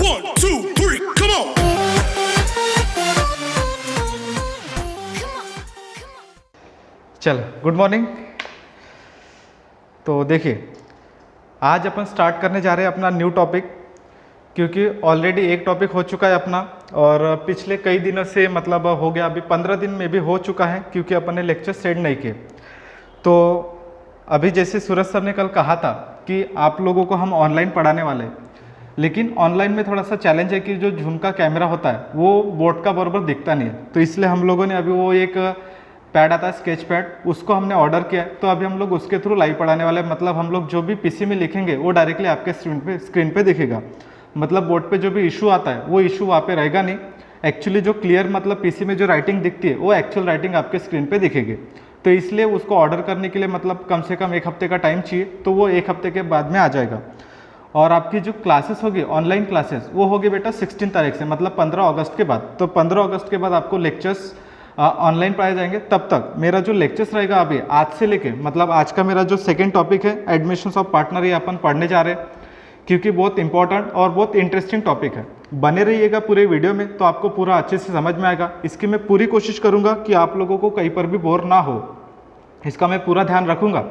1, 2, 3, come on! चल good morning. तो देखिए आज अपन स्टार्ट करने जा रहे हैं अपना न्यू टॉपिक, क्योंकि ऑलरेडी एक टॉपिक हो चुका है अपना और पिछले कई दिनों से मतलब हो गया, अभी 15 दिन में भी हो चुका है क्योंकि अपन ने लेक्चर सेंड नहीं किए। तो अभी जैसे सूरज सर ने कल कहा था कि आप लोगों को हम ऑनलाइन पढ़ाने वाले हैं, लेकिन ऑनलाइन में थोड़ा सा चैलेंज है कि जो जूम का कैमरा होता है वो बोर्ड का बराबर दिखता नहीं है। तो इसलिए हम लोगों ने अभी वो एक पैड आता है स्केच पैड, उसको हमने ऑर्डर किया है। तो अभी हम लोग उसके थ्रू लाइव पढ़ाने वाले हैं। मतलब हम लोग जो भी पीसी में लिखेंगे वो डायरेक्टली आपके स्क्रीन पे दिखेगा। मतलब बोर्ड पे जो भी इशू आता है वो इशू वहाँ पे रहेगा नहीं। एक्चुअली जो क्लियर मतलब पीसी में जो राइटिंग दिखती है वो एक्चुअल राइटिंग आपके स्क्रीन पे दिखेगी। तो इसलिए उसको ऑर्डर करने के लिए मतलब कम से कम 1 हफ्ते का टाइम चाहिए, तो वो 1 हफ्ते के बाद में आ जाएगा। और आपकी जो क्लासेस होगी ऑनलाइन क्लासेस वो होगी बेटा 16 तारीख से, मतलब 15 अगस्त के बाद। तो 15 अगस्त के बाद आपको लेक्चर्स ऑनलाइन पढ़ाए जाएंगे। तब तक मेरा जो लेक्चर्स रहेगा अभी आज से लेके मतलब आज का मेरा जो सेकंड टॉपिक है एडमिशंस ऑफ पार्टनर, ये अपन पढ़ने जा रहे हैं क्योंकि बहुत इंपॉर्टेंट और बहुत इंटरेस्टिंग टॉपिक है। बने रहिएगा पूरे वीडियो में तो आपको पूरा अच्छे से समझ में आएगा। इसकी मैं पूरी कोशिश करूँगा कि आप लोगों को कहीं पर भी बोर ना हो, इसका मैं पूरा ध्यान रखूँगा।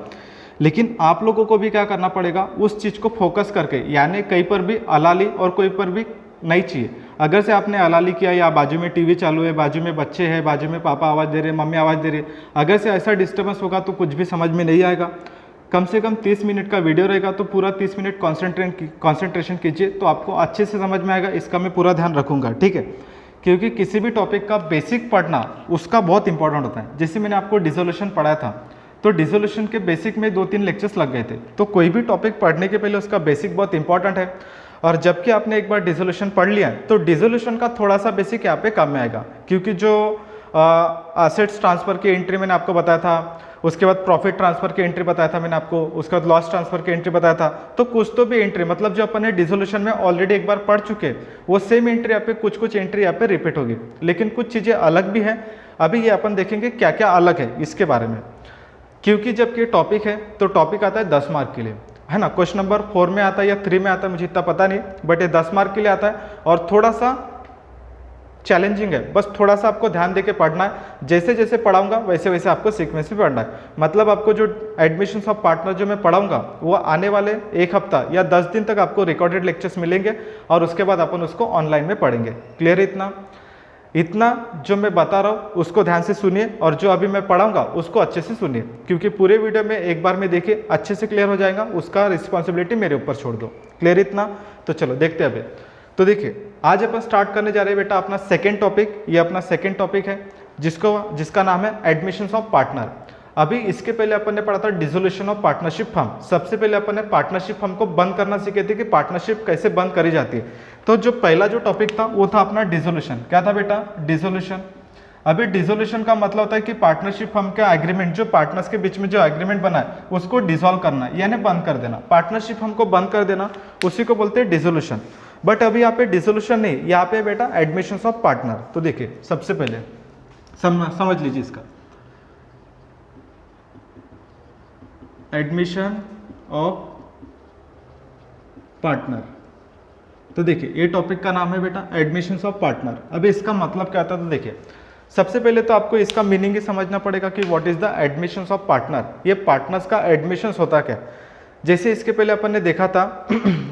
लेकिन आप लोगों को भी क्या करना पड़ेगा, उस चीज़ को फोकस करके, यानी कहीं पर भी अलाली और कोई पर भी नहीं चाहिए। अगर से आपने अलाली किया या बाजू में टीवी चालू है, बाजू में बच्चे हैं, बाजू में पापा आवाज़ दे रहे हैं, मम्मी आवाज़ दे रही है, अगर से ऐसा डिस्टर्बेंस होगा तो कुछ भी समझ में नहीं आएगा। कम से कम 30 मिनट का वीडियो रहेगा तो पूरा 30 मिनट कॉन्सेंट्रेशन कीजिए तो आपको अच्छे से समझ में आएगा। इसका मैं पूरा ध्यान रखूँगा, ठीक है। क्योंकि किसी भी टॉपिक का बेसिक पढ़ना उसका बहुत इंपॉर्टेंट होता है। जैसे मैंने आपको डिसोल्यूशन पढ़ाया था, तो डिसोल्यूशन के बेसिक में 2-3 लेक्चर्स लग गए थे। तो कोई भी टॉपिक पढ़ने के पहले उसका बेसिक बहुत इंपॉर्टेंट है। और जबकि आपने एक बार डिसोल्यूशन पढ़ लिया है तो डिसोल्यूशन का थोड़ा सा बेसिक यहाँ पे काम में आएगा, क्योंकि जो असेट्स ट्रांसफर की एंट्री मैंने आपको बताया था, उसके बाद प्रॉफिट ट्रांसफर की एंट्री बताया था मैंने आपको, उसके बाद लॉस ट्रांसफर की एंट्री बताया था। तो कुछ तो भी एंट्री मतलब जो अपन ने डिसोल्यूशन में ऑलरेडी एक बार पढ़ चुके, वो सेम एंट्री यहाँ पे कुछ एंट्री यहाँ पे रिपीट होगी, लेकिन कुछ चीज़ें अलग भी हैं। अभी ये अपन देखेंगे क्या क्या अलग है इसके बारे में। क्योंकि जब ये टॉपिक है तो टॉपिक आता है 10 मार्क के लिए, है ना। क्वेश्चन नंबर 4 में आता है या 3 में आता है, मुझे इतना पता नहीं, बट ये 10 मार्क के लिए आता है और थोड़ा सा चैलेंजिंग है। बस थोड़ा सा आपको ध्यान देके पढ़ना है। जैसे जैसे पढ़ाऊंगा वैसे वैसे आपको सीक्वेंस में पढ़ना है। मतलब आपको जो एडमिशंस ऑफ पार्टनर जो मैं पढ़ाऊंगा वो आने वाले 1 हफ्ता या 10 दिन तक आपको रिकॉर्डेड लेक्चर्स मिलेंगे और उसके बाद अपन उसको ऑनलाइन में पढ़ेंगे। क्लियर है? इतना जो मैं बता रहा हूँ उसको ध्यान से सुनिए और जो अभी मैं पढ़ाऊंगा उसको अच्छे से सुनिए, क्योंकि पूरे वीडियो में एक बार में देखिए अच्छे से क्लियर हो जाएगा, उसका रिस्पॉन्सिबिलिटी मेरे ऊपर छोड़ दो। क्लियर इतना? तो चलो देखते हैं अभी। तो देखिए आज अपन स्टार्ट करने जा रहे हैं बेटा अपना सेकेंड टॉपिक। ये अपना सेकेंड टॉपिक है जिसका नाम है एडमिशंस ऑफ पार्टनर। अभी इसके पहले अपन ने पढ़ा था डिसोल्यूशन ऑफ पार्टनरशिप फर्म। सबसे पहले अपन ने पार्टनरशिप फर्म को बंद करना सीखे थे कि पार्टनरशिप कैसे बंद करी जाती है। तो जो पहला जो टॉपिक था वो था अपना डिसोल्यूशन। क्या था बेटा? डिसोल्यूशन। अभी डिसोल्यूशन का मतलब होता है कि पार्टनरशिप फर्म का एग्रीमेंट, जो पार्टनर्स के बीच में जो एग्रीमेंट बना है उसको डिसॉल्व करना, यानी बंद कर देना। पार्टनरशिप फर्म को बंद कर देना, उसी को बोलते हैं डिसोल्यूशन। बट अभी यहाँ पे डिसोल्यूशन नहीं, यहाँ पे बेटा एडमिशंस ऑफ पार्टनर। तो देखिए सबसे पहले समझ लीजिए इसका एडमिशन ऑफ पार्टनर। तो देखिए ये टॉपिक का नाम है बेटा एडमिशंस ऑफ पार्टनर। अभी इसका मतलब क्या होता है? तो देखिए सबसे पहले तो आपको इसका मीनिंग ही समझना पड़ेगा कि what is the admissions of partner. ये पार्टनर्स का एडमिशंस होता क्या? जैसे इसके पहले अपन ने देखा था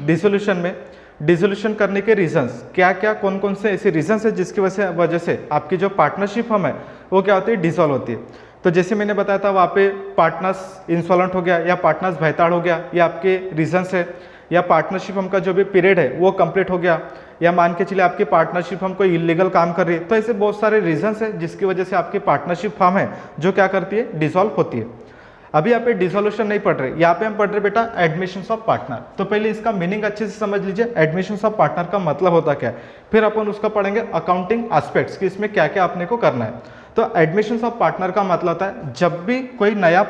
डिसोल्यूशन में, डिसोल्यूशन करने के रीजंस क्या क्या, कौन कौन से ऐसे रीजंस है जिसकी वजह से आपकी जो पार्टनरशिप फर्म है वो क्या होती है? डिसॉल्व होती है। तो जैसे मैंने बताया था वहाँ पे पार्टनर्स इंसॉल्वेंट हो गया या पार्टनर्स भयताड़ हो गया, ये आपके रीजंस है। या पार्टनरशिप फर्म का जो भी पीरियड है वो कंप्लीट हो गया, या मान के चलिए आपकी पार्टनरशिप फर्म कोई इलीगल काम कर रही है। तो ऐसे बहुत सारे रीजंस है जिसकी वजह से आपकी पार्टनरशिप फर्म है जो क्या करती है? डिसॉल्व होती है। अभी यहाँ पे डिसोल्यूशन नहीं पढ़ रहे, यहाँ पे हम पढ़ रहे बेटा एडमिशंस ऑफ पार्टनर। तो पहले इसका मीनिंग अच्छे से समझ लीजिए, एडमिशंस ऑफ पार्टनर का मतलब होता क्या है। फिर अपन उसका पढ़ेंगे अकाउंटिंग एस्पेक्ट्स कि इसमें क्या क्या अपने को करना है। तो एडमिशंस ऑफ पार्टनर का मतलब होता है जब भी कोई नया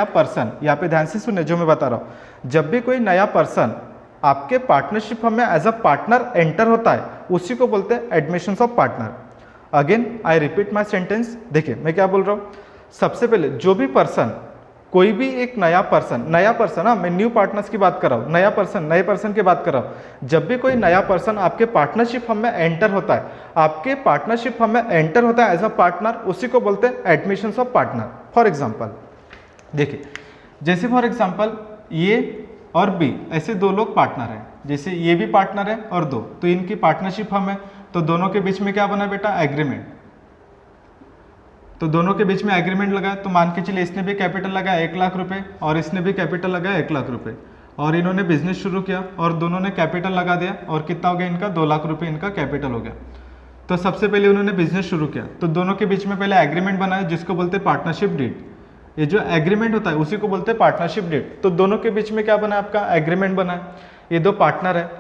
पर्सन, यहाँ पे ध्यान से सुने जो मैं बता रहा हूँ, जब भी कोई नया पर्सन आपके पार्टनरशिप फर्म में एज अ पार्टनर एंटर होता है उसी को बोलते हैं admissions of partner. Again I repeat my sentence. देखिए मैं क्या बोल रहा हूँ, सबसे पहले जो भी पर्सन कोई भी एक नया पर्सन, हाँ मैं न्यू पार्टनर्स की बात कर रहा हूँ, नए पर्सन की बात कर रहा हूँ। जब भी कोई नया पर्सन आपके पार्टनरशिप फर्म में एंटर होता है, आपके पार्टनरशिप फर्म में एंटर होता है एज अ पार्टनर, उसी को बोलते हैं admissions of partner. For example देखिए, जैसे फॉर एग्जाम्पल ए और बी ऐसे दो लोग पार्टनर हैं, जैसे ये भी पार्टनर है और दो, तो इनकी पार्टनरशिप फर्म है, तो दोनों के बीच में क्या बना बेटा, एग्रीमेंट। तो दोनों के बीच में एग्रीमेंट लगा, तो मान के चलिए इसने भी कैपिटल लगाया 1 लाख रुपए और इसने भी कैपिटल लगाया 1 लाख रुपए, और इन्होंने बिजनेस शुरू किया और दोनों ने कैपिटल लगा दिया, और कितना हो गया इनका, 2 लाख रुपए इनका कैपिटल हो गया। तो सबसे पहले उन्होंने बिजनेस शुरू किया, तो दोनों के बीच में पहले एग्रीमेंट बना है जिसको बोलते हैं पार्टनरशिप डीड। ये जो एग्रीमेंट होता है उसी को बोलते हैं पार्टनरशिप डीड। तो दोनों के बीच में क्या बना है, आपका एग्रीमेंट बना है, ये दो पार्टनर है।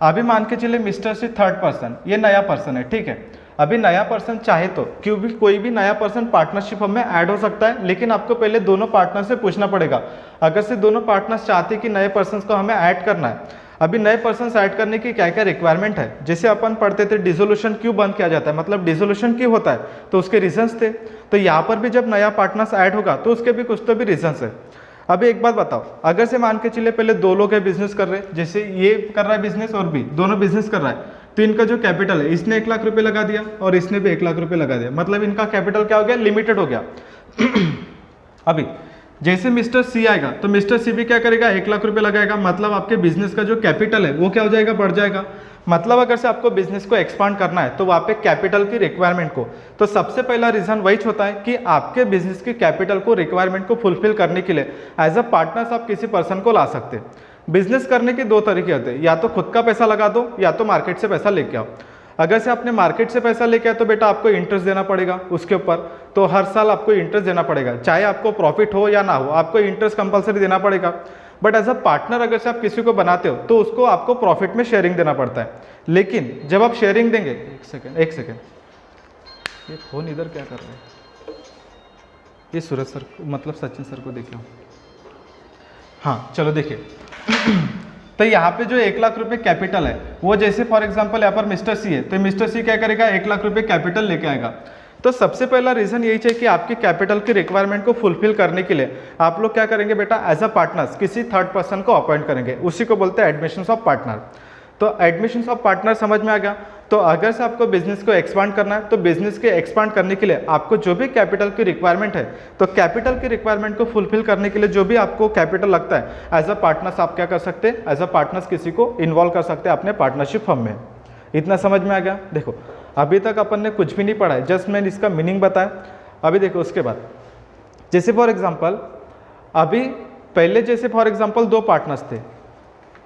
अभी मान के चलिए मिस्टर सी थर्ड पर्सन, ये नया पर्सन है, ठीक है। अभी नया पर्सन चाहे तो कोई भी नया पर्सन पार्टनरशिप में ऐड हो सकता है, लेकिन आपको पहले दोनों पार्टनर से पूछना पड़ेगा। अगर से दोनों पार्टनर्स चाहते हैं कि नए पर्सन को हमें ऐड करना है, अभी नए पर्सन ऐड करने की क्या क्या रिक्वायरमेंट है, जैसे अपन पढ़ते थे डिसोल्यूशन क्यों बंद किया जाता है, मतलब डिसोल्यूशन क्यों होता है, तो उसके रीजंस थे। तो यहाँ पर भी जब नया पार्टनर्स ऐड होगा तो उसके भी कुछ तो भी रीजंस है। अभी एक बात बताओ, अगर से मान के चलिए पहले दो लोग है बिजनेस कर रहे हैं, जैसे ये कर रहा है बिजनेस और बी दोनों बिजनेस कर रहा है, तो इनका जो कैपिटल है, इसने 1 लाख रुपए लगा दिया और इसने भी 1 लाख रुपए लगा दिया, मतलब इनका कैपिटल क्या हो गया, लिमिटेड हो गया। अभी जैसे मिस्टर सी आएगा तो मिस्टर सी भी क्या करेगा, 1 लाख रुपए लगाएगा, मतलब आपके बिजनेस का जो कैपिटल है वो क्या हो जाएगा, बढ़ जाएगा। मतलब अगर से आपको बिजनेस को एक्सपांड करना है तो वहाँ पे कैपिटल की रिक्वायरमेंट को, तो सबसे पहला रीजन वही होता है कि आपके बिजनेस की कैपिटल को रिक्वायरमेंट को फुलफिल करने के लिए एज अ पार्टनर्स आप किसी पर्सन को ला सकते हैं। बिजनेस करने के दो तरीके होते हैं, या तो खुद का पैसा लगा दो या तो मार्केट से पैसा लेके आओ। अगर से आपने मार्केट से पैसा लेके आए तो बेटा आपको इंटरेस्ट देना पड़ेगा उसके ऊपर, तो हर साल आपको इंटरेस्ट देना पड़ेगा, चाहे आपको प्रॉफिट हो या ना हो, आपको इंटरेस्ट कंपलसरी देना पड़ेगा। बट एज अ पार्टनर अगर से आप किसी को बनाते हो तो उसको आपको प्रॉफिट में शेयरिंग देना पड़ता है। लेकिन जब आप शेयरिंग देंगे, एक सेकेंड, ये फोन इधर क्या कर रहे हैं, ये सूरज सर मतलब सचिन सर को देखिए। हाँ चलो देखिए, तो यहाँ पे जो 1 लाख रुपए कैपिटल है वो, जैसे फॉर एग्जांपल यहाँ पर मिस्टर सी है, तो मिस्टर सी क्या करेगा, 1 लाख रुपए कैपिटल लेके आएगा। तो सबसे पहला रीजन यही है कि आपकी कैपिटल की रिक्वायरमेंट को फुलफिल करने के लिए आप लोग क्या करेंगे बेटा, एज अ पार्टनर्स किसी थर्ड पर्सन को अपॉइंट करेंगे, उसी को बोलते हैं एडमिशंस ऑफ पार्टनर। तो एडमिशंस ऑफ पार्टनर समझ में आ गया। तो अगर से आपको बिजनेस को एक्सपांड करना है तो बिजनेस के एक्सपांड करने के लिए आपको जो भी कैपिटल की रिक्वायरमेंट है, तो कैपिटल की रिक्वायरमेंट को फुलफिल करने के लिए जो भी आपको कैपिटल लगता है एज अ पार्टनर्स आप क्या कर सकते हैं, एज अ पार्टनर्स किसी को इन्वॉल्व कर सकते हैं अपने पार्टनरशिप फर्म में। इतना समझ में आ गया। देखो अभी तक अपन ने कुछ भी नहीं पढ़ा है, जस्ट मैंने इसका मीनिंग बताया। अभी देखो उसके बाद जैसे फॉर एग्जाम्पल, अभी पहले जैसे फॉर एग्जाम्पल दो पार्टनर्स थे,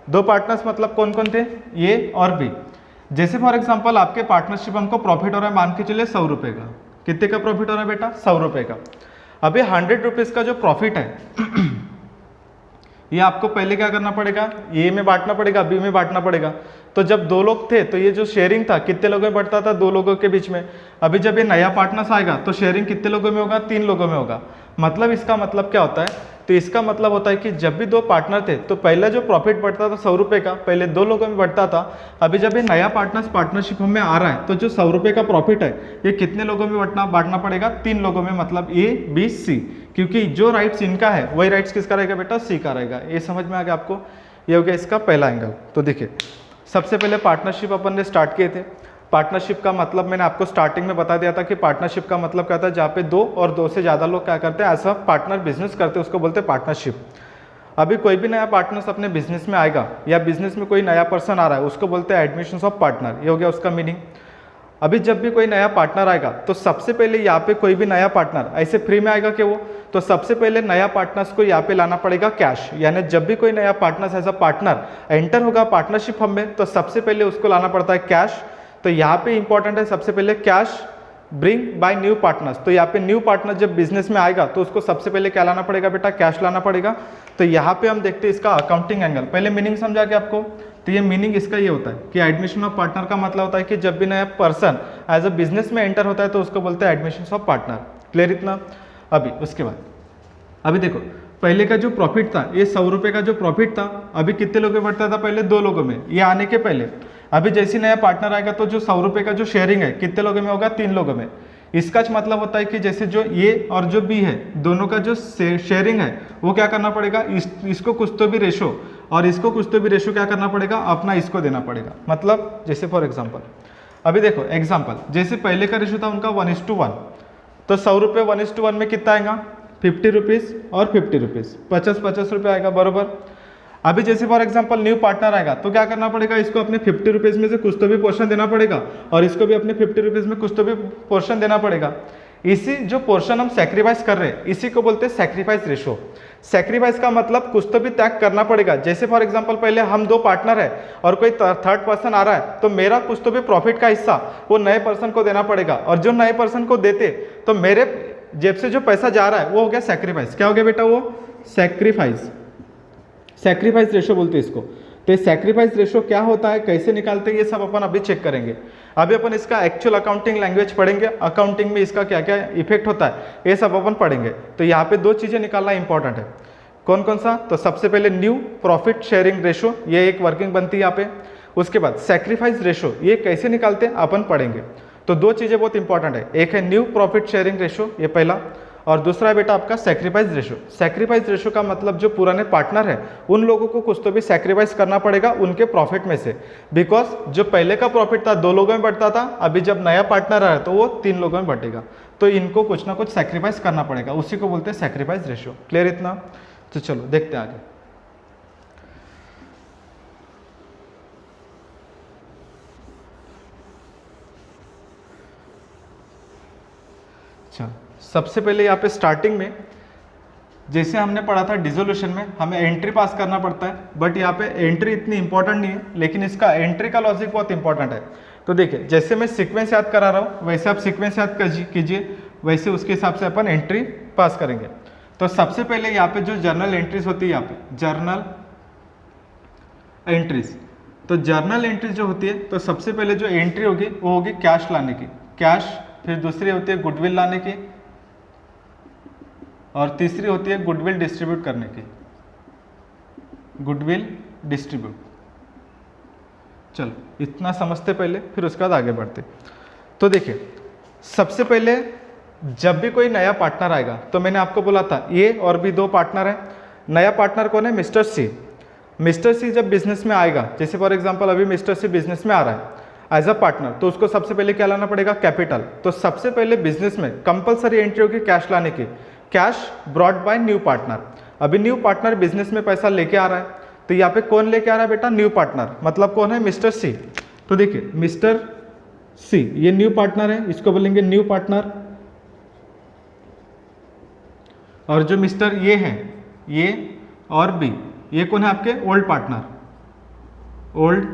दो पार्टनर्स मतलब कौन कौन थे, ए और बी। जैसे फॉर एग्जांपल आपके पार्टनरशिप हमको प्रॉफिट हो रहा है, मान के चलिए 100 रुपये का। कितने का प्रॉफिट हो रहा है बेटा, 100 रुपये का। अभी 100 रुपीज़ का जो प्रॉफिट है ये आपको पहले क्या करना पड़ेगा, ए में बांटना पड़ेगा, बी में बांटना पड़ेगा। तो जब दो लोग थे तो ये जो शेयरिंग था कितने लोगों में बढ़ता था, 2 लोगों के बीच में। अभी जब ये नया पार्टनर्स आएगा तो शेयरिंग कितने लोगों में होगा, 3 लोगों में होगा। मतलब इसका मतलब क्या होता है, तो इसका मतलब होता है कि जब भी 2 पार्टनर थे तो पहले जो प्रॉफिट बढ़ता था 100 रुपये का, पहले 2 लोगों में बढ़ता था। अभी जब ये नया पार्टनर्स पार्टनरशिप में आ रहा है तो जो 100 रुपये का प्रॉफिट है ये कितने लोगों में बांटना पड़ेगा, 3 लोगों में, मतलब ए बी सी। क्योंकि जो राइट्स इनका है वही राइट्स किसका रहेगा बेटा, सी का रहेगा। ये समझ में आ गया आपको। ये हो गया इसका पहला एंगल। तो देखिए सबसे पहले पार्टनरशिप अपन ने स्टार्ट किए थे। पार्टनरशिप का मतलब मैंने आपको स्टार्टिंग में बता दिया था कि पार्टनरशिप का मतलब क्या था, जहाँ पे 2 और 2 से ज़्यादा लोग क्या करते हैं, ऐसा पार्टनर बिजनेस करते हैं, उसको बोलते हैं पार्टनरशिप। अभी कोई भी नया पार्टनर्स अपने बिजनेस में आएगा या बिजनेस में कोई नया पर्सन आ रहा है उसको बोलते हैं एडमिशंस ऑफ पार्टनर। ये हो गया उसका मीनिंग। अभी जब भी कोई नया पार्टनर आएगा तो सबसे पहले यहाँ पे कोई भी नया पार्टनर ऐसे फ्री में आएगा कि वो, तो सबसे पहले नया पार्टनर्स को यहाँ पे लाना पड़ेगा कैश। यानी जब भी कोई नया partners as a partner enter होगा पार्टनरशिप फर्म में तो सबसे पहले उसको लाना पड़ता है कैश। तो यहाँ पे इंपॉर्टेंट है सबसे पहले cash bring by new partners. तो यहाँ पे न्यू पार्टनर जब बिजनेस में आएगा तो उसको सबसे पहले क्या लाना पड़ेगा बेटा, कैश लाना पड़ेगा। तो यहाँ पे हम देखते हैं इसका अकाउंटिंग एंगल। पहले मीनिंग समझा के आपको, तो ये मीनिंग इसका ये होता है कि एडमिशन ऑफ पार्टनर का मतलब होता है कि जब भी नया पर्सन एज अ बिजनेस में एंटर होता है तो उसको बोलते हैं एडमिशन ऑफ पार्टनर। क्लियर इतना। अभी उसके बाद अभी देखो पहले का जो प्रॉफिट था, ये 100 रुपये का जो प्रॉफिट था, अभी कितने लोगों में बढ़ता था, पहले 2 लोगों में, ये आने के पहले। अभी जैसे नया पार्टनर आएगा तो जो 100 रुपये का जो शेयरिंग है कितने लोगों में होगा, 3 लोगों में। इसका मतलब होता है कि जैसे जो ए और जो बी है दोनों का जो शेयरिंग है वो क्या करना पड़ेगा, इसको कुछ तो भी रेशो और इसको कुछ तो भी रेशो क्या करना पड़ेगा, अपना इसको देना पड़ेगा। मतलब जैसे फॉर एग्जांपल अभी देखो एग्जांपल, जैसे पहले का रेशो था उनका 1:1, तो 100 रुपये 1:1 में कितना आएगा, 50 रुपीज़ और 50 रुपीज़, 50 रुपये आएगा बरोबर। अभी जैसे फॉर एग्जांपल न्यू पार्टनर आएगा तो क्या करना पड़ेगा, इसको अपने 50 रुपीज़ में से कुछ तो भी पोर्शन देना पड़ेगा और इसको भी अपने 50 रुपीज़ में कुछ तो भी पोर्शन देना पड़ेगा। इसी जो पोर्शन हम सेक्रीफाइस कर रहे हैं इसी को बोलते हैं सेक्रीफाइस रेशो। सेक्रीफाइस का मतलब कुछ तो भी त्याग करना पड़ेगा। जैसे फॉर एग्जांपल पहले हम 2 पार्टनर है और कोई थर्ड पर्सन आ रहा है तो मेरा कुछ तो भी प्रॉफिट का हिस्सा वो नए पर्सन को देना पड़ेगा और जो नए पर्सन को देते तो मेरे जेब से जो पैसा जा रहा है वो हो गया सेक्रीफाइस। क्या हो गया बेटा, वो सेक्रीफाइस, सेक्रीफाइस रेशो बोलते हैं इसको। तो ये सेक्रीफाइस रेशो क्या होता है, कैसे निकालते हैं, ये सब अपन अभी चेक करेंगे। अभी अपन इसका एक्चुअल अकाउंटिंग लैंग्वेज पढ़ेंगे, अकाउंटिंग में इसका क्या क्या इफेक्ट होता है ये सब अपन पढ़ेंगे। तो यहाँ पे 2 चीज़ें निकालना इंपॉर्टेंट है। कौन कौन सा, तो सबसे पहले न्यू प्रॉफिट शेयरिंग रेशो, ये एक वर्किंग बनती है यहाँ पे। उसके बाद सेक्रीफाइस रेशो, ये कैसे निकालते हैं अपन पढ़ेंगे। तो 2 चीज़ें बहुत इंपॉर्टेंट है, एक है न्यू प्रॉफिट शेयरिंग रेशो ये पहला, और दूसरा है बेटा आपका सेक्रीफाइस रेशो। सेक्रीफाइस रेशो का मतलब जो पुराने पार्टनर है उन लोगों को कुछ तो भी सेक्रीफाइस करना पड़ेगा उनके प्रॉफिट में से, बिकॉज जो पहले का प्रॉफिट था 2 लोगों में बढ़ता था, अभी जब नया पार्टनर आया तो वो 3 लोगों में बढ़ेगा। तो इनको कुछ ना कुछ सेक्रीफाइस करना पड़ेगा, उसी को बोलते हैं सेक्रीफाइस रेशो। क्लियर इतना? तो चलो देखते हैं आगे। अच्छा, सबसे पहले यहाँ पे स्टार्टिंग में जैसे हमने पढ़ा था डिसोल्यूशन में हमें एंट्री पास करना पड़ता है, बट यहाँ पे एंट्री इतनी इंपॉर्टेंट नहीं है, लेकिन इसका एंट्री का लॉजिक बहुत इंपॉर्टेंट है। तो देखिए जैसे मैं सीक्वेंस याद करा रहा हूँ वैसे आप सीक्वेंस याद कीजिए, वैसे उसके हिसाब से अपन एंट्री पास करेंगे। तो सबसे पहले यहाँ पे जो जर्नल एंट्रीज होती है, यहाँ पे जर्नल एंट्रीज, तो जर्नल एंट्रीज जो होती है तो सबसे पहले जो एंट्री होगी वो होगी कैश लाने की, कैश, फिर दूसरी होती है गुडविल लाने की, और तीसरी होती है गुडविल डिस्ट्रीब्यूट करने की, गुडविल डिस्ट्रीब्यूट। चलो इतना समझते पहले, फिर उसके बाद आगे बढ़ते। तो देखिए सबसे पहले जब भी कोई नया पार्टनर आएगा तो मैंने आपको बोला था ए और भी 2 पार्टनर है। नया पार्टनर कौन है, मिस्टर सी। मिस्टर सी जब बिजनेस में आएगा, जैसे फॉर एग्जांपल अभी मिस्टर सी बिजनेस में आ रहा है एज अ पार्टनर, तो उसको सबसे पहले क्या लाना पड़ेगा, कैपिटल। तो सबसे पहले बिजनेस में कंपलसरी एंट्री होगी कैश लाने की, cash brought by new partner. अभी न्यू पार्टनर बिजनेस में पैसा लेके आ रहा है, तो यहाँ पे कौन लेके आ रहा है बेटा, न्यू पार्टनर, मतलब कौन है, मिस्टर सी। तो देखिए मिस्टर सी ये न्यू पार्टनर है, इसको बोलेंगे न्यू पार्टनर। और जो मिस्टर ये है, ये और बी, ये कौन है आपके, ओल्ड पार्टनर, ओल्ड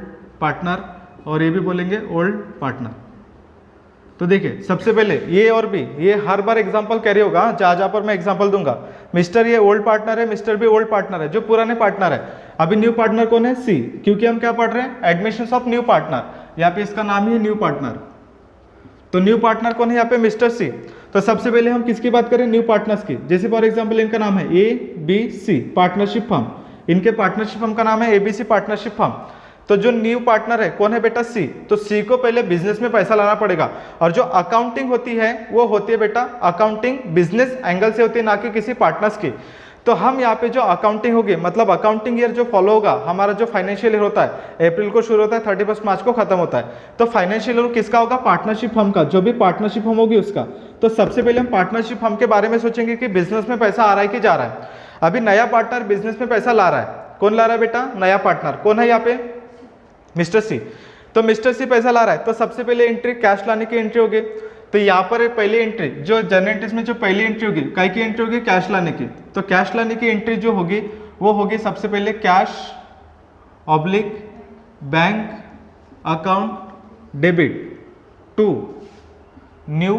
पार्टनर, और ये भी बोलेंगे ओल्ड पार्टनर। तो देखिए सबसे पहले ये और बी, ये हर बार एग्जांपल कैरी होगा, जहाँ जहाँ पर मैं एग्जांपल दूंगा। मिस्टर ये ओल्ड पार्टनर है, मिस्टर भी ओल्ड पार्टनर है, जो पुराने पार्टनर है। अभी न्यू पार्टनर कौन है, सी, क्योंकि हम क्या पढ़ रहे हैं, एडमिशंस ऑफ न्यू पार्टनर, यहाँ पे इसका नाम ही है न्यू पार्टनर। तो न्यू पार्टनर कौन है यहाँ पे, मिस्टर सी। तो सबसे पहले हम किसकी बात करें, न्यू पार्टनर्स की। जैसे फॉर एग्जांपल इनका नाम है A B C partnership firm, इनके पार्टनरशिप फर्म का नाम है एबीसी पार्टनरशिप फर्म। तो जो न्यू पार्टनर है कौन है बेटा, सी। तो सी को पहले बिजनेस में पैसा लाना पड़ेगा, और जो अकाउंटिंग होती है वो होती है बेटा, अकाउंटिंग बिजनेस एंगल से होती है, ना कि किसी पार्टनर्स की। तो हम यहाँ पे जो अकाउंटिंग होगी, मतलब अकाउंटिंग ईयर जो फॉलो होगा, हमारा जो फाइनेंशियल ईयर होता है अप्रैल को शुरू होता है, 31 मार्च को खत्म होता है। तो फाइनेंशियल ईयर किसका होगा, पार्टनरशिप फर्म का, जो भी पार्टनरशिप फर्म होगी उसका। तो सबसे पहले हम पार्टनरशिप फर्म के बारे में सोचेंगे कि बिजनेस में पैसा आ रहा है कि जा रहा है। अभी नया पार्टनर बिजनेस में पैसा ला रहा है, कौन ला रहा है बेटा, नया पार्टनर। कौन है यहाँ पे, मिस्टर सी। तो मिस्टर सी पैसा ला रहा है, तो सबसे पहले एंट्री कैश लाने की एंट्री होगी। तो यहाँ पर पहली एंट्री जो जर्नल एंट्रीज में जो पहली एंट्री होगी, काय की एंट्री होगी, कैश लाने की। तो कैश लाने की एंट्री जो होगी वो होगी सबसे पहले cash oblique bank account debit to new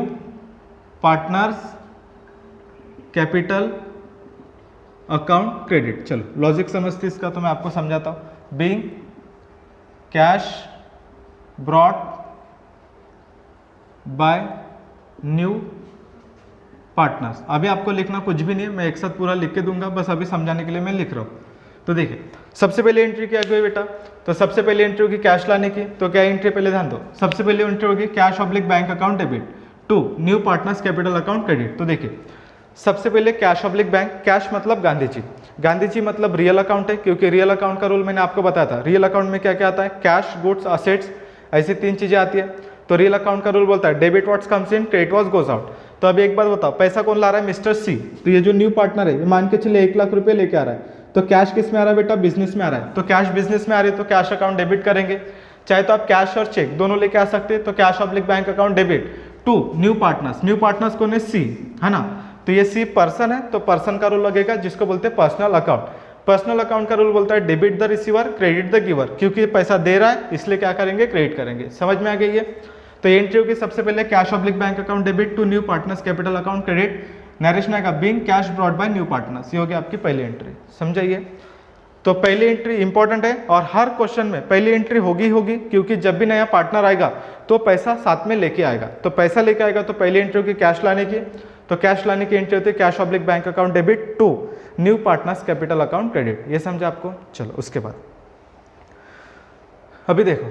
partners capital account credit. चलो लॉजिक समझते इसका, तो मैं आपको समझाता हूँ। Being cash brought by new partners. अभी आपको लिखना कुछ भी नहीं है, मैं एक साथ पूरा लिख के दूंगा, बस अभी समझाने के लिए मैं लिख रहा हूँ। तो देखिए सबसे पहले एंट्री क्या हुई बेटा, तो सबसे पहले एंट्री होगी कैश लाने की। तो क्या एंट्री पहले ध्यान दो, सबसे पहले एंट्री होगी cash oblique bank account debit to new partners capital account credit. तो देखिए सबसे पहले कैश ऑब्लिक बैंक, कैश मतलब गांधी जी, गांधी जी मतलब रियल अकाउंट है, क्योंकि रियल अकाउंट का रूल मैंने आपको बताया था। रियल अकाउंट में क्या क्या आता है, कैश, गुड्स, असेट्स, ऐसी 3 चीजें आती है। तो रियल अकाउंट का रूल बोलता है debit what's comes in, credit what's goes out. तो अभी एक बात बताओ, पैसा कौन ला रहा है, मिस्टर सी। तो ये जो न्यू पार्टनर है ये मान के चलिए 1 लाख रुपए लेके आ रहा है, तो कैश किस में आ रहा है बेटा, बिजनेस में आ रहा है। तो कैश बिजनेस में आ रही है तो कैश अकाउंट डेबिट करेंगे। चाहे तो आप कैश और चेक दोनों लेके आ सकते हैं, तो cash oblique bank account debit to new partners. New partners कौन है, सी, है ना। तो ये सी पर्सन है, तो पर्सन का रूल लगेगा जिसको बोलते हैं पर्सनल अकाउंट। पर्सनल अकाउंट का रूल बोलता है debit the receiver, credit the giver, क्योंकि पैसा दे रहा है इसलिए क्या करेंगे, क्रेडिट करेंगे। समझ में आ गई है। तो एंट्री होगी सबसे पहले cash oblique bank account debit to new partners capital account credit. Narration आएगा being cash brought by new partners. ये होगी आपकी पहली एंट्री, समझाइए। तो पहली एंट्री इंपॉर्टेंट है और हर क्वेश्चन में पहली एंट्री होगी, क्योंकि जब भी नया पार्टनर आएगा तो पैसा साथ में लेके आएगा। तो पैसा लेके आएगा तो पहली एंट्री होगी कैश लाने की। तो कैश लाने की एंट्री होती है cash oblique bank account debit to new partners capital account credit. ये समझा आपको। चलो उसके बाद अभी देखो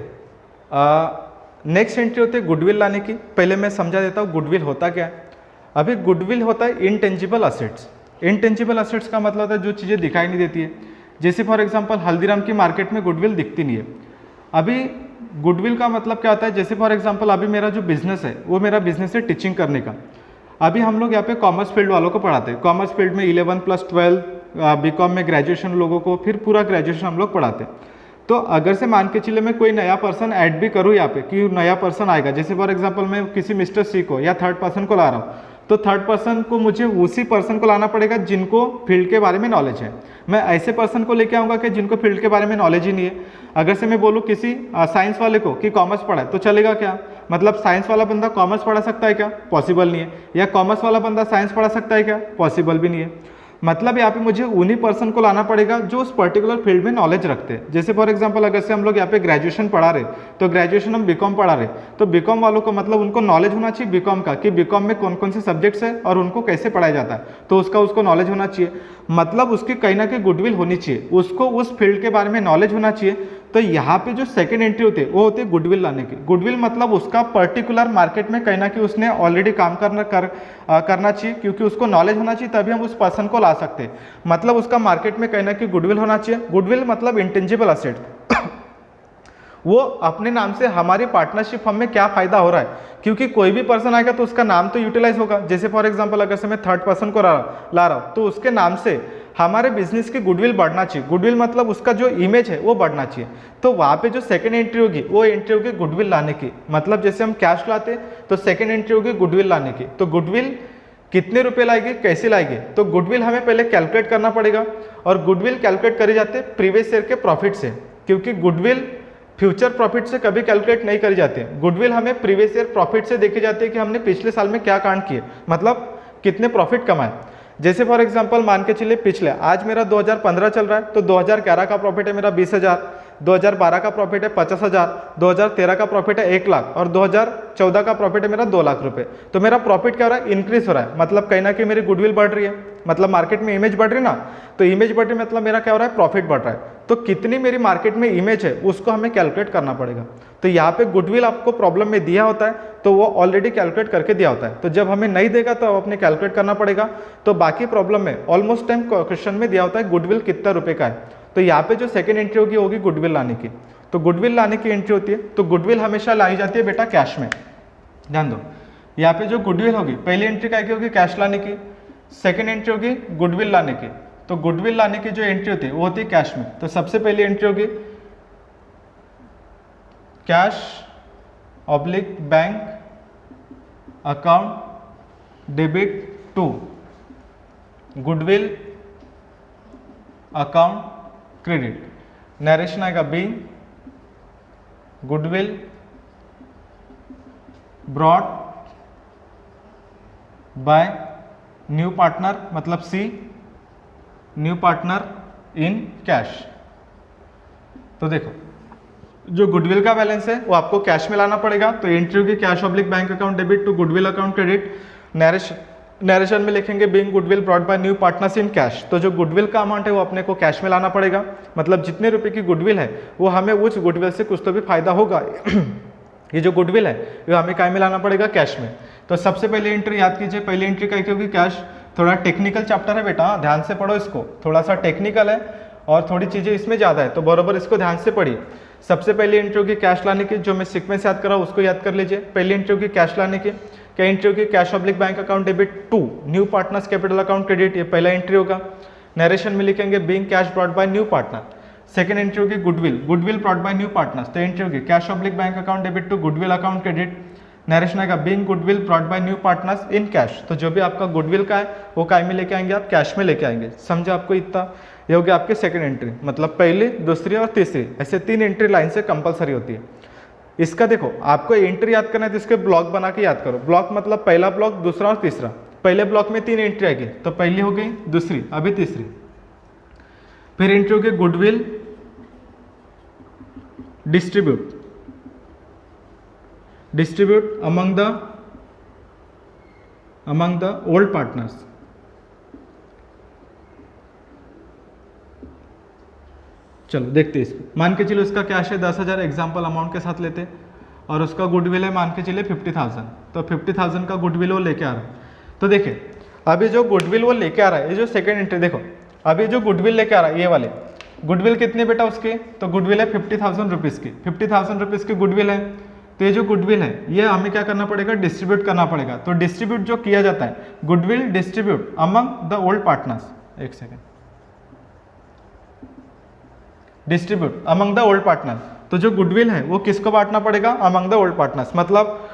नेक्स्ट एंट्री होती है गुडविल लाने की। पहले मैं समझा देता हूँ गुडविल होता क्या है। अभी गुडविल होता है इनटेंजिबल असेट्स। इनटेंजिबल असेट्स का मतलब होता है जो चीज़ें दिखाई नहीं देती है। जैसे फॉर एग्जांपल हल्दीराम की मार्केट में गुडविल दिखती नहीं है। अभी गुडविल का मतलब क्या होता है, जैसे फॉर एग्जांपल अभी मेरा जो बिजनेस है वो मेरा बिजनेस है टीचिंग करने का। अभी हम लोग यहाँ पे कॉमर्स फील्ड वालों को पढ़ाते हैं। कॉमर्स फील्ड में 11+12 बीकॉम में ग्रेजुएशन लोगों को, फिर पूरा ग्रेजुएशन हम लोग पढ़ाते हैं। तो अगर से मान के चले मैं कोई नया पर्सन ऐड भी करूँ यहाँ पे कि नया पर्सन आएगा, जैसे फॉर एग्जांपल मैं किसी मिस्टर सी को या थर्ड पर्सन को ला रहा हूँ, तो थर्ड पर्सन को मुझे उसी पर्सन को लाना पड़ेगा जिनको फील्ड के बारे में नॉलेज है। मैं ऐसे पर्सन को लेके आऊँगा कि जिनको फील्ड के बारे में नॉलेज ही नहीं है। अगर से मैं बोलूँ किसी साइंस वाले को कि कॉमर्स पढ़ा है तो चलेगा क्या, मतलब साइंस वाला बंदा कॉमर्स पढ़ा सकता है क्या, पॉसिबल नहीं है। या कॉमर्स वाला बंदा साइंस पढ़ा सकता है क्या, पॉसिबल भी नहीं है। मतलब यहाँ पे मुझे उन्हीं पर्सन को लाना पड़ेगा जो उस पर्टिकुलर फील्ड में नॉलेज रखते हैं। जैसे फॉर एग्जांपल अगर से हम लोग यहाँ पे ग्रेजुएशन पढ़ा रहे तो ग्रेजुएशन हम बीकॉम पढ़ा रहे, तो बीकॉम वालों को मतलब उनको नॉलेज होना चाहिए बीकॉम का कि बीकॉम में कौन कौन से सब्जेक्ट्स है और उनको कैसे पढ़ाया जाता है, तो उसको नॉलेज होना चाहिए। मतलब उसकी कहीं ना कहीं गुडविल होनी चाहिए, उसको उस फील्ड के बारे में नॉलेज होना चाहिए। तो यहाँ पे जो सेकंड एंट्री होती है वो होती है गुडविल लाने की। गुडविल मतलब उसका पर्टिकुलर मार्केट में कहीं ना कहीं उसने ऑलरेडी काम करना चाहिए, क्योंकि उसको नॉलेज होना चाहिए तभी हम उस पर्सन को ला सकते हैं। मतलब उसका मार्केट में कहीं ना कहीं गुडविल होना चाहिए। गुडविल मतलब इंटेंजिबल असेट, वो अपने नाम से हमारी पार्टनरशिप हम में क्या फायदा हो रहा है, क्योंकि कोई भी पर्सन आएगा तो उसका नाम तो यूटिलाइज होगा। जैसे फॉर एग्जांपल अगर से मैं थर्ड पर्सन को ला रहा हूँ तो उसके नाम से हमारे बिजनेस की गुडविल बढ़ना चाहिए। गुडविल मतलब उसका जो इमेज है वो बढ़ना चाहिए। तो वहाँ पे जो सेकंड एंट्री होगी वो एंट्री होगी गुडविल लाने की। मतलब जैसे हम कैश लाते तो सेकंड एंट्री होगी गुडविल लाने की। तो गुडविल कितने रुपए लाएगी, कैसे लाएगी, तो गुडविल हमें पहले कैलकुलेट करना पड़ेगा। और गुडविल कैलकुलेट करी जाते प्रीवियस ईयर के प्रॉफिट से, क्योंकि गुडविल फ्यूचर प्रॉफिट से कभी कैलकुलेट नहीं करी जाती है। गुडविल हमें प्रीवियस ईयर प्रॉफिट से देखी जाती है कि हमने पिछले साल में क्या कांड किए, मतलब कितने प्रॉफिट कमाए। जैसे फॉर एग्जांपल मान के चलिए पिछले, आज मेरा 2015 चल रहा है तो 2011 का प्रॉफिट है मेरा 20,000, 2012 का प्रॉफिट है 50,000, 2013 का प्रॉफिट है 1 लाख और 2014 का प्रॉफिट है मेरा 2 लाख रुपए। तो मेरा प्रॉफिट क्या हो रहा है, इंक्रीज हो रहा है। मतलब कहीं ना कहीं मेरी गुडविल बढ़ रही है, मतलब मार्केट में इमेज बढ़ रही है ना, तो इमेज बढ़ रही है मतलब मेरा क्या हो रहा है, प्रॉफिट बढ़ रहा है। तो कितनी मेरी मार्केट में इमेज है उसको हमें कैलकुलेट करना पड़ेगा। तो यहाँ पे गुडविल आपको प्रॉब्लम में दिया होता है तो वो ऑलरेडी कैलकुलेट करके दिया होता है। तो जब हमें नहीं देगा तो अपने कैलकुलेट करना पड़ेगा। तो बाकी प्रॉब्लम में ऑलमोस्ट टाइम क्वेश्चन में दिया होता है गुडविल कितना रुपए का है। तो यहाँ पे जो सेकंड एंट्री होगी गुडविल लाने की। तो गुडविल लाने की एंट्री होती है, तो गुडविल हमेशा लाई जाती है बेटा कैश में। ध्यान दो, यहाँ पे जो गुडविल होगी पहली एंट्री क्या होगी, कैश लाने की। सेकेंड एंट्री होगी गुडविल लाने की। तो गुडविल लाने की जो एंट्री होती है वो होती है कैश में। तो सबसे पहली एंट्री होगी cash oblique bank account debit to goodwill account credit. Narration आएगा being goodwill brought by new partner, मतलब C, new partner in cash. तो देखो जो गुडविल का बैलेंस है वो आपको कैश में लाना पड़ेगा। तो एंट्री होगी cash oblique bank account debit to goodwill account credit. Narration में लिखेंगे being goodwill brought by new partners in cash. तो जो गुडविल का अमाउंट है वो अपने को कैश में लाना पड़ेगा। मतलब जितने रुपए की गुडविल है वो हमें उस गुडविल से कुछ तो भी फायदा होगा। ये जो गुडविल है वो हमें काय में लाना पड़ेगा, कैश में। तो सबसे पहले एंट्री याद कीजिए, पहली एंट्री क्या होगी, कैश। थोड़ा टेक्निकल चैप्टर है बेटा, ध्यान से पढ़ो इसको, थोड़ा सा टेक्निकल है और थोड़ी चीज़ें इसमें ज़्यादा है, तो बराबर इसको ध्यान से पढ़िए। सबसे पहली एंट्री होगी कैश लाने की, जो मैं सीक्वेंस याद कर रहा हूँ उसको याद कर लीजिए। पहली एंट्री होगी कैश लाने की, क्या एंट्री होगी, cash oblique bank account debit to new partners capital account credit, ये पहला एंट्री होगा। नरेशन में लिखेंगे being cash brought by new partner. Second entry होगी goodwill, goodwill brought by new partners, तो एंट्री होगी cash oblique bank account debit to goodwill account credit. Narration आएगा being goodwill brought by new partners in cash, तो जो भी आपका goodwill का है वो काय में लेके आएंगे, आप कैश में लेके आएंगे। समझे आपको इतना, ये हो गया आपकी सेकंड एंट्री, मतलब पहली, दूसरी और तीसरी, ऐसे 3 एंट्री लाइन से कंपलसरी होती है। इसका देखो आपको एंट्री याद करना है तो इसके ब्लॉक बना के याद करो। ब्लॉक मतलब पहला ब्लॉक, दूसरा और तीसरा। पहले ब्लॉक में 3 एंट्री आएगी, तो पहली हो गई, दूसरी, अभी तीसरी। फिर एंट्री होगी goodwill distribute, distribute among the old partners. चलो देखते हैं इसको। मान के चलो इसका कैश है 10,000 एग्जाम्पल अमाउंट के साथ लेते, और उसका गुडविल है मान के चलिए 50,000, तो 50,000 का गुडविल वो लेके आ रहा है। तो देखिए अभी जो गुडविल वो लेके आ रहा है, ये जो सेकंड एंट्री देखो, अभी जो गुडविल लेके आ रहा है ये वाले, गुडविल कितने बेटा उसके, तो गुडविल है 50,000 रुपीज़ की, 50,000 रुपीज़ की गुडविल है। तो ये जो गुडविल है ये हमें क्या करना पड़ेगा, डिस्ट्रीब्यूट करना पड़ेगा। तो डिस्ट्रीब्यूट जो किया जाता है, goodwill distribute among the old partners, एक second, distribute among the old partner. तो जो गुडविल है वो किसको बांटना पड़ेगा, अमंग द ओल्ड पार्टनर्स। मतलब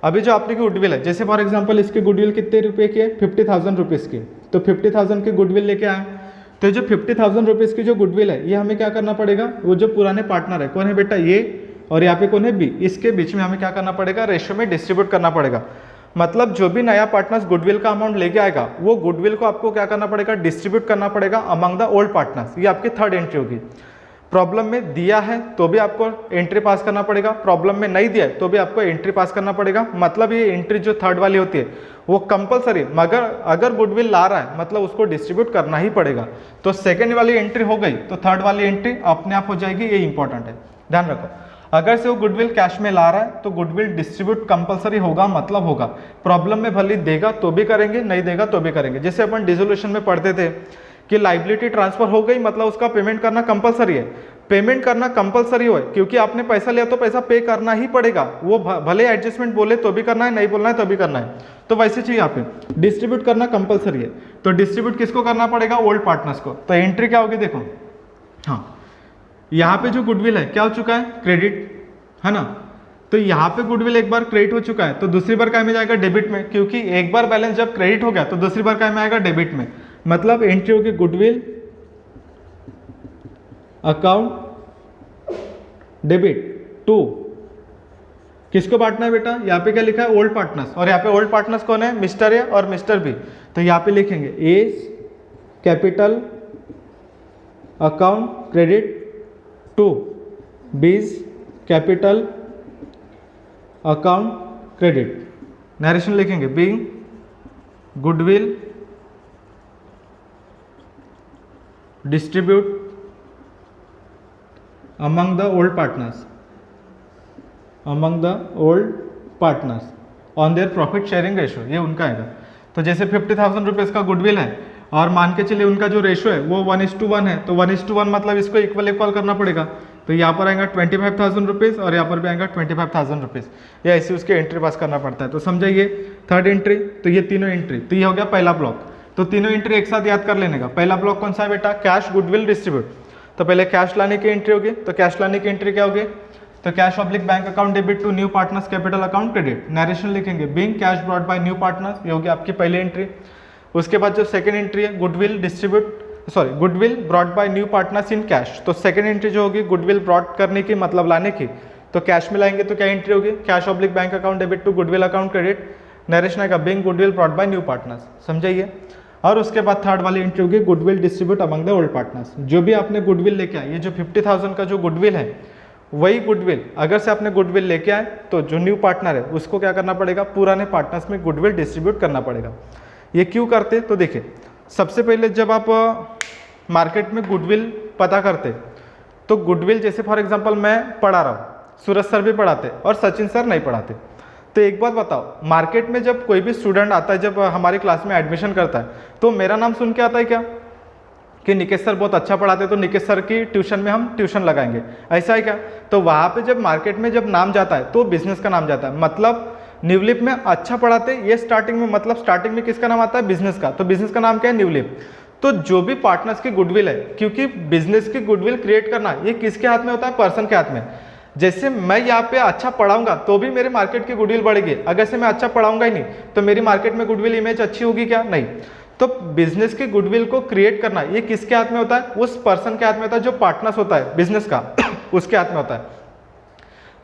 अभी जो आपकी गुडविल है, जैसे फॉर एग्जांपल इसकी गुडविल कितने रुपए की है, 50,000 रुपीज़ की, तो 50,000 की गुडविल लेके आए, तो जो 50,000 रुपीज़ की जो गुडविल है ये हमें क्या करना पड़ेगा, वो जो पुराने पार्टनर है, कौन है बेटा ये, और यहाँ पे कौन है बी, इसके बीच में हमें क्या करना पड़ेगा, रेशियो में डिस्ट्रीब्यूट करना पड़ेगा। मतलब जो भी नया पार्टनर्स गुडविल का अमाउंट लेके आएगा, वो गुडविल को आपको क्या करना पड़ेगा, डिस्ट्रीब्यूट करना पड़ेगा अमंग द ओल्ड पार्टनर्स। ये आपकी थर्ड एंट्री होगी। प्रॉब्लम में दिया है तो भी आपको एंट्री पास करना पड़ेगा, प्रॉब्लम में नहीं दिया है तो भी आपको एंट्री पास करना पड़ेगा। मतलब ये एंट्री जो थर्ड वाली होती है वो कंपलसरी, मगर अगर गुडविल ला रहा है मतलब उसको डिस्ट्रीब्यूट करना ही पड़ेगा। तो सेकेंड वाली एंट्री हो गई तो थर्ड वाली एंट्री अपने आप हो जाएगी, ये इंपॉर्टेंट है, ध्यान रखो। अगर से वो गुडविल कैश में ला रहा है तो गुडविल डिस्ट्रीब्यूट कंपलसरी होगा, मतलब होगा। प्रॉब्लम में भले देगा तो भी करेंगे, नहीं देगा तो भी करेंगे। जैसे अपन डिसोल्यूशन में पढ़ते थे कि लाइबिलिटी ट्रांसफर हो गई मतलब उसका पेमेंट करना कंपलसरी है। पेमेंट करना कंपलसरी हो, क्योंकि आपने पैसा लिया तो पैसा पे करना ही पड़ेगा, वो भले एडजस्टमेंट बोले तो भी करना है, नहीं बोलना है तो भी करना है। तो वैसे चाहिए यहाँ पे डिस्ट्रीब्यूट करना कंपलसरी है, तो डिस्ट्रीब्यूट किसको करना पड़ेगा, ओल्ड पार्टनर्स को। तो एंट्री क्या होगी देखो, हाँ यहाँ पे जो गुडविल है क्या हो चुका है, क्रेडिट है ना। तो यहाँ पे गुडविल एक बार क्रेडिट हो चुका है तो दूसरी बार क्या में जाएगा, डेबिट में, क्योंकि एक बार बैलेंस जब क्रेडिट हो गया तो दूसरी बार क्या में आएगा, डेबिट में। मतलब एंट्री होगी गुडविल अकाउंट डेबिट टू, किसको बांटना है बेटा, यहाँ पे क्या लिखा है, ओल्ड पार्टनर्स, और यहाँ पे ओल्ड पार्टनर्स कौन है, मिस्टर ए और मिस्टर बी। तो यहाँ पे लिखेंगे A capital account credit to B's capital account credit. Narration लिखेंगे being goodwill distribute among the old partners, among the old partners on their profit sharing ratio, ये उनका आएगा। तो जैसे 50,000 रुपीज़ का गुडविल है और मान के चलिए उनका जो रेशियो है वो 1:1 है, तो 1:1 मतलब इसको इक्वल करना पड़ेगा। तो यहाँ पर आएगा 25,000 रुपीज़ और यहाँ पर भी आएगा 25,000 रुपीज़, या ऐसे उसके एंट्री पास करना पड़ता है। तो समझाइए थर्ड एंट्री, तो ये तीनों एंट्री, तो ये हो गया पहला ब्लॉक। तो तीनों एंट्री एक साथ याद कर लेने का। पहला ब्लॉक कौन सा है बेटा, कैश गुडविल डिस्ट्रीब्यूट। तो पहले कैश लाने की एंट्री होगी, तो कैश लाने की एंट्री क्या होगी, तो cash oblique bank account debit to new partners capital account credit. Narration लिखेंगे being cash brought by new partners, ये होगी आपकी पहली एंट्री। उसके बाद जो सेकंड एंट्री है goodwill distribute, sorry goodwill brought by new partners in cash. तो सेकंड एंट्री जो होगी गुडविल ब्रॉट करने की मतलब लाने की, तो कैश में लाएंगे तो क्या एंट्री होगी, cash oblique bank account debit to goodwill account credit. Narration आएगा being goodwill brought by new partners, समझाइए। और उसके बाद थर्ड वाली एंट्री होगी goodwill distribute among the old partners. जो भी आपने गुडविल लेके आए, ये जो 50,000 का जो गुडविल है वही गुडविल अगर से आपने गुडविल लेके आए तो जो न्यू पार्टनर है उसको क्या करना पड़ेगा, पुराने पार्टनर्स में गुडविल डिस्ट्रीब्यूट करना पड़ेगा। ये क्यों करते, तो देखिए सबसे पहले जब आप मार्केट में गुडविल पता करते तो गुडविल, जैसे फॉर एग्जांपल मैं पढ़ा रहा हूँ, सूरज सर भी पढ़ाते और सचिन सर नहीं पढ़ाते, तो एक बात बताओ, मार्केट में जब कोई भी स्टूडेंट आता है, जब हमारी क्लास में एडमिशन करता है, तो मेरा नाम सुन के आता है क्या कि निकेश सर बहुत अच्छा पढ़ाते हैं, तो निकेश सर की ट्यूशन में हम ट्यूशन लगाएंगे, ऐसा है क्या? तो वहाँ पे जब मार्केट में जब नाम जाता है तो बिजनेस का नाम जाता है, मतलब न्यूलिप में अच्छा पढ़ाते हैं, ये स्टार्टिंग में, मतलब स्टार्टिंग में किसका नाम आता है? बिजनेस का। तो बिजनेस का नाम क्या है? न्यूलिप। तो जो भी पार्टनर्स की गुडविल है, क्योंकि बिजनेस की गुडविल क्रिएट करना ये किसके हाथ में होता है? पर्सन के हाथ में। जैसे मैं यहाँ पे अच्छा पढ़ाऊंगा तो भी मेरे मार्केट की गुडविल बढ़ेगी, अगर से मैं अच्छा पढ़ाऊंगा ही नहीं तो मेरी मार्केट में गुडविल इमेज अच्छी होगी क्या? नहीं। तो बिजनेस की गुडविल को क्रिएट करना ये किसके हाथ में होता है? उस पर्सन के हाथ में होता है जो पार्टनर्स होता है बिजनेस का उसके हाथ में होता है।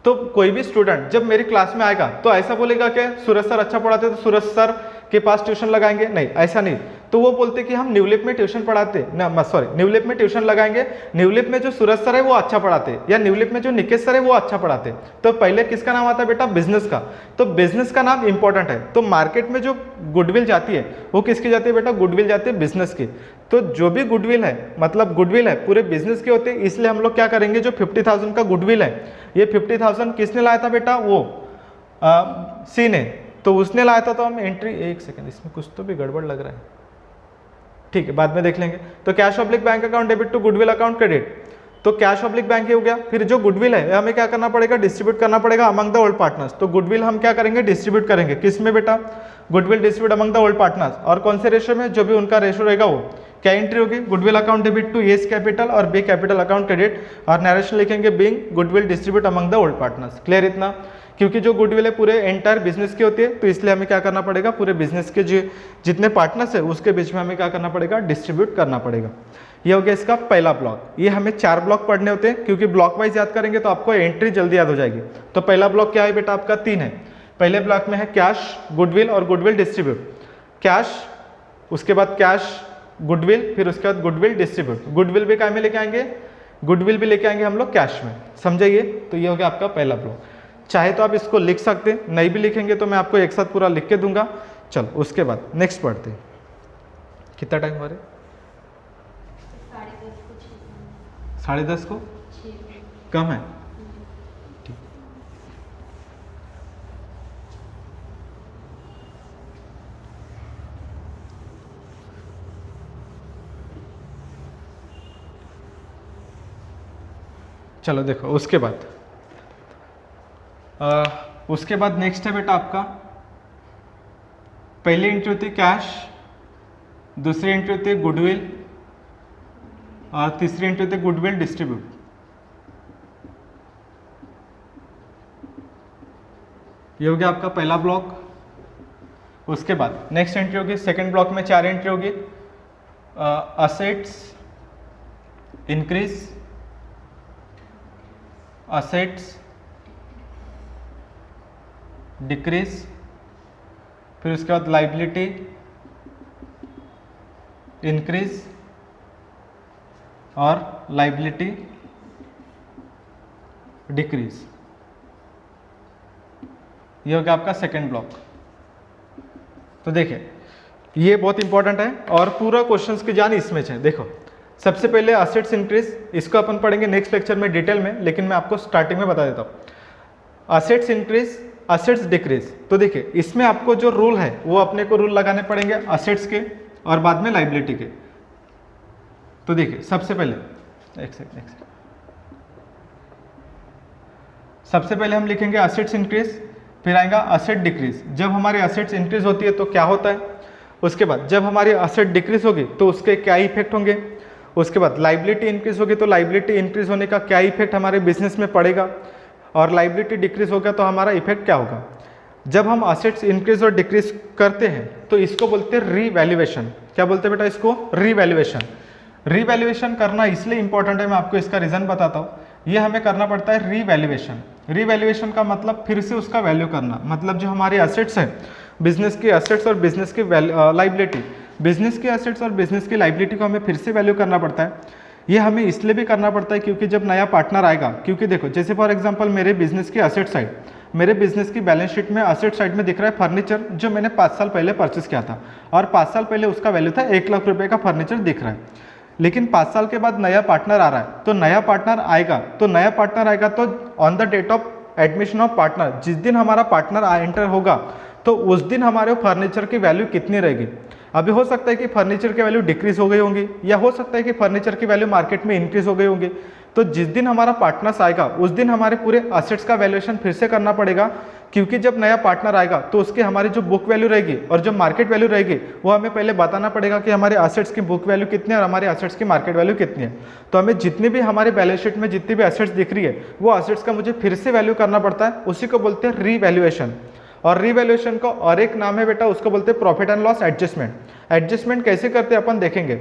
तो कोई भी स्टूडेंट जब मेरी क्लास में आएगा तो ऐसा बोलेगा कि सूरज सर अच्छा पढ़ाते तो सूरज सर के पास ट्यूशन लगाएंगे, नहीं, ऐसा नहीं। तो वो बोलते कि हम न्यूलिप में ट्यूशन पढ़ाते ना, सॉरी, न्यूलिप में ट्यूशन लगाएंगे, न्यूलिप में जो सूरज सर है वो अच्छा पढ़ाते, या न्यूलिप में जो निकेश सर है वो अच्छा पढ़ाते। तो पहले किसका नाम आता है बेटा? बिजनेस का। तो बिजनेस का नाम इंपॉर्टेंट है। तो मार्केट में जो गुडविल जाती है वो किसकी जाती है बेटा? गुडविल जाती है बिजनेस की। तो जो भी गुडविल है, मतलब गुडविल है पूरे बिजनेस के होते हैं, इसलिए हम लोग क्या करेंगे, जो 50,000 का गुडविल है, ये 50,000 किसने लाया था बेटा? वो सी ने। तो उसने लाया था, तो हम एंट्री, एक सेकंड, इसमें कुछ तो भी गड़बड़ लग रहा है, ठीक है बाद में देख लेंगे। तो cash oblique bank account debit to goodwill account credit, तो कैश ऑब्लिक बैंक हो गया। फिर जो गुडविल है हमें क्या करना पड़ेगा? डिस्ट्रीब्यूट करना पड़ेगा अमंग द ओल्ड पार्टनर्स। तो गुडविल हम क्या करेंगे? डिस्ट्रीब्यूट करेंगे। किस में बेटा? Goodwill distribute among the old partners. और कौन से रेशो में? जो भी उनका रेशो रहेगा वो। क्या एंट्री होगी? Goodwill account debit to A capital और बी कैपिटल अकाउंट क्रेडिट, और नरेशन लिखेंगे being goodwill distribute among the old partners. Clear इतना? क्योंकि जो गुडविल है पूरे एंटायर बिजनेस की होती है, तो इसलिए हमें क्या करना पड़ेगा? पूरे बिजनेस के जो जितने पार्टनर्स है उसके बीच में हमें क्या करना पड़ेगा? डिस्ट्रीब्यूट करना पड़ेगा। ये हो गया इसका पहला ब्लॉक। ये हमें 4 ब्लॉक पढ़ने होते हैं, क्योंकि ब्लॉक वाइज याद करेंगे तो आपको एंट्री जल्दी याद हो जाएगी। तो पहला ब्लॉक क्या है बेटा? आपका 3 है। पहले ब्लॉक में है कैश, गुडविल और गुडविल डिस्ट्रीब्यूट। कैश, उसके बाद कैश, गुडविल, फिर उसके बाद गुडविल डिस्ट्रीब्यूट। गुडविल भी काय में लेके आएंगे? गुडविल भी लेके आएंगे हम लोग कैश में, समझिए। तो ये हो गया आपका पहला ब्लॉक। चाहे तो आप इसको लिख सकते हैं, नहीं भी लिखेंगे तो मैं आपको एक साथ पूरा लिख के दूंगा। चलो उसके बाद नेक्स्ट पढ़ते हैं। कितना टाइम हो रहा है? 10:30 को कम है? ठीक। चलो देखो उसके बाद नेक्स्ट है बेटा आपका, पहली एंट्री होती है कैश, दूसरी एंट्री होती है गुडविल, और तीसरी एंट्री होती है गुडविल डिस्ट्रीब्यूट। ये हो गया आपका पहला ब्लॉक। उसके बाद नेक्स्ट एंट्री होगी, सेकंड ब्लॉक में 4 एंट्री होगी। असेट्स इंक्रीज, असेट्स डिक्रीज, फिर उसके बाद लाइबिलिटी इंक्रीज और लाइबिलिटी डिक्रीज। ये हो गया आपका सेकेंड ब्लॉक। तो देखिए ये बहुत इंपॉर्टेंट है और पूरा क्वेश्चंस की जान इसमें है। देखो सबसे पहले असेट्स इंक्रीज, इसको अपन पढ़ेंगे नेक्स्ट लेक्चर में डिटेल में, लेकिन मैं आपको स्टार्टिंग में बता देता हूँ। Assets increase, assets decrease. तो देखिए इसमें आपको जो रूल है वो अपने को रूल लगाने पड़ेंगे असेट्स के और बाद में लाइबिलिटी के। तो देखिए सबसे पहले सबसे पहले हम लिखेंगे असेट्स इंक्रीज, फिर आएगा असेट डिक्रीज। जब हमारी असेट्स इंक्रीज होती है तो क्या होता है, उसके बाद जब हमारी असेट डिक्रीज होगी तो उसके क्या इफेक्ट होंगे, उसके बाद लाइबिलिटी इंक्रीज होगी तो लाइबिलिटी इंक्रीज होने का क्या इफेक्ट हमारे बिजनेस में पड़ेगा, और लाइबिलिटी डिक्रीज हो गया तो हमारा इफेक्ट क्या होगा। जब हम असेट्स इंक्रीज और डिक्रीज करते हैं तो इसको बोलते हैं रीवैल्यूएशन। क्या बोलते हैं बेटा इसको? रीवैल्यूएशन। रीवैल्यूएशन करना इसलिए इंपॉर्टेंट है, मैं आपको इसका रीजन बताता हूँ। ये हमें करना पड़ता है रीवैल्यूएशन। रीवैल्यूएशन का मतलब फिर से उसका वैल्यू करना, मतलब जो हमारे असेट्स हैं, बिजनेस की असेट्स और बिजनेस की लाइबिलिटी, बिजनेस की असेट्स और बिजनेस की लाइबिलिटी को हमें फिर से वैल्यू करना पड़ता है। ये हमें इसलिए भी करना पड़ता है क्योंकि जब नया पार्टनर आएगा, क्योंकि देखो जैसे फॉर एग्जांपल मेरे बिजनेस की असेट साइड, मेरे बिजनेस की बैलेंस शीट में असेट साइड में दिख रहा है फर्नीचर, जो मैंने 5 साल पहले परचेस किया था और 5 साल पहले उसका वैल्यू था 1 लाख रुपए का फर्नीचर दिख रहा है। लेकिन 5 साल के बाद नया पार्टनर आ रहा है, तो नया पार्टनर आएगा तो on the date of admission of partner, जिस दिन हमारा पार्टनर एंटर होगा तो उस दिन हमारे फर्नीचर की वैल्यू कितनी रहेगी। अभी हो सकता है कि फर्नीचर की वैल्यू डिक्रीज हो गई होंगी या हो सकता है कि फर्नीचर की वैल्यू मार्केट में इंक्रीज हो गई होंगी। तो जिस दिन हमारा पार्टनर्स आएगा उस दिन हमारे पूरे असेट्स का वैल्यूएशन फिर से करना पड़ेगा, क्योंकि जब नया पार्टनर आएगा तो उसकी हमारी जो बुक वैल्यू रहेगी और जो मार्केट वैल्यू रहेगी वो हमें पहले बताना पड़ेगा कि हमारे असेट्स की बुक वैल्यू कितनी है और हमारे असेट्स की मार्केट वैल्यू कितनी है। तो हमें जितनी भी हमारे बैलेंस शीट में जितनी भी असेट्स दिख रही है वो असेट्स का मुझे फिर से वैल्यू करना पड़ता है, उसी को बोलते हैं रीवैल्यूएशन। और रीवैल्यूएशन का और एक नाम है बेटा, उसको बोलते हैं profit and loss adjustment. Adjustment कैसे करते हैं अपन देखेंगे।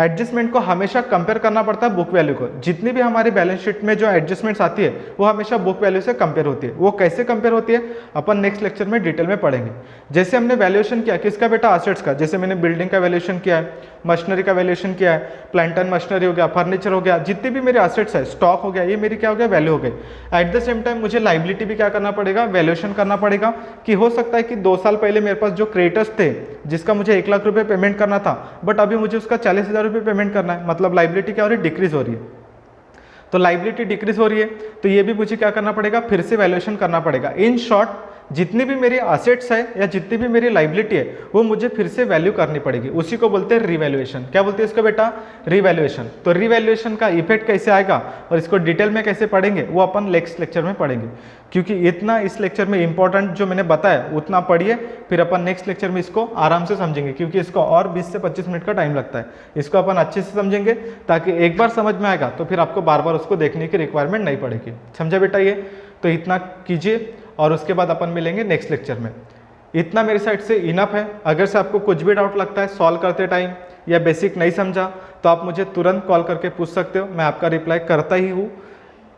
एडजस्टमेंट को हमेशा कंपेयर करना पड़ता है बुक वैल्यू को। जितनी भी हमारी बैलेंस शीट में जो एडजस्टमेंट्स आती है वो हमेशा बुक वैल्यू से कंपेयर होती है। वो कैसे कंपेयर होती है अपन नेक्स्ट लेक्चर में डिटेल में पढ़ेंगे। जैसे हमने वैल्यूएशन किया किसका बेटा, असेट्स का। जैसे मैंने बिल्डिंग का वैल्यूएशन किया है, मशीनरी का वैल्यूएशन किया है, प्लांट एंड मशीनरी हो गया, फर्नीचर हो गया, जितने भी मेरे असेट्स है, स्टॉक हो गया, ये मेरी क्या हो गया, वैल्यू हो गई। एट द सेम टाइम मुझे लाइबिलिटी भी क्या करना पड़ेगा, वैल्यूएशन करना पड़ेगा। कि हो सकता है कि 2 साल पहले मेरे पास जो क्रेडिटर्स थे जिसका मुझे 1 लाख रुपए पेमेंट करना था, बट अभी मुझे उसका 40,000 रुपये पेमेंट करना है, मतलब लाइबिलिटी क्या हो रही है, डिक्रीज हो रही है। तो लाइबिलिटी डिक्रीज हो रही है तो ये भी मुझे क्या करना पड़ेगा, फिर से वैल्यूएशन करना पड़ेगा। इन शॉर्ट जितनी भी मेरी असेट्स है या जितनी भी मेरी लाइबिलिटी है वो मुझे फिर से वैल्यू करनी पड़ेगी, उसी को बोलते हैं रीवैल्यूएशन। क्या बोलते हैं इसको बेटा, रीवैल्यूएशन। तो रीवैल्यूएशन का इफेक्ट कैसे आएगा और इसको डिटेल में कैसे पढ़ेंगे वो अपन नेक्स्ट लेक्चर में पढ़ेंगे, क्योंकि इतना इस लेक्चर में इंपॉर्टेंट जो मैंने बताया उतना पढ़िए, फिर अपन नेक्स्ट लेक्चर में इसको आराम से समझेंगे, क्योंकि इसको और 20 से 25 मिनट का टाइम लगता है। इसको अपन अच्छे से समझेंगे ताकि एक बार समझ में आएगा तो फिर आपको बार बार उसको देखने की रिक्वायरमेंट नहीं पड़ेगी। समझा बेटा ये? तो इतना कीजिए और उसके बाद अपन मिलेंगे नेक्स्ट लेक्चर में। इतना मेरी साइड से इनफ है। अगर से आपको कुछ भी डाउट लगता है सॉल्व करते टाइम या बेसिक नहीं समझा तो आप मुझे तुरंत कॉल करके पूछ सकते हो, मैं आपका रिप्लाई करता ही हूँ।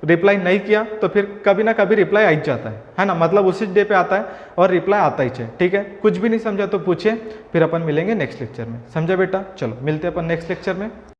रिप्लाई नहीं किया तो फिर कभी ना कभी रिप्लाई आ ही जाता है ना, मतलब उसी डे पे आता है और रिप्लाई आता ही है। ठीक है, कुछ भी नहीं समझा तो पूछिए, फिर अपन मिलेंगे नेक्स्ट लेक्चर में। समझा बेटा? चलो मिलते हैं अपन नेक्स्ट लेक्चर में।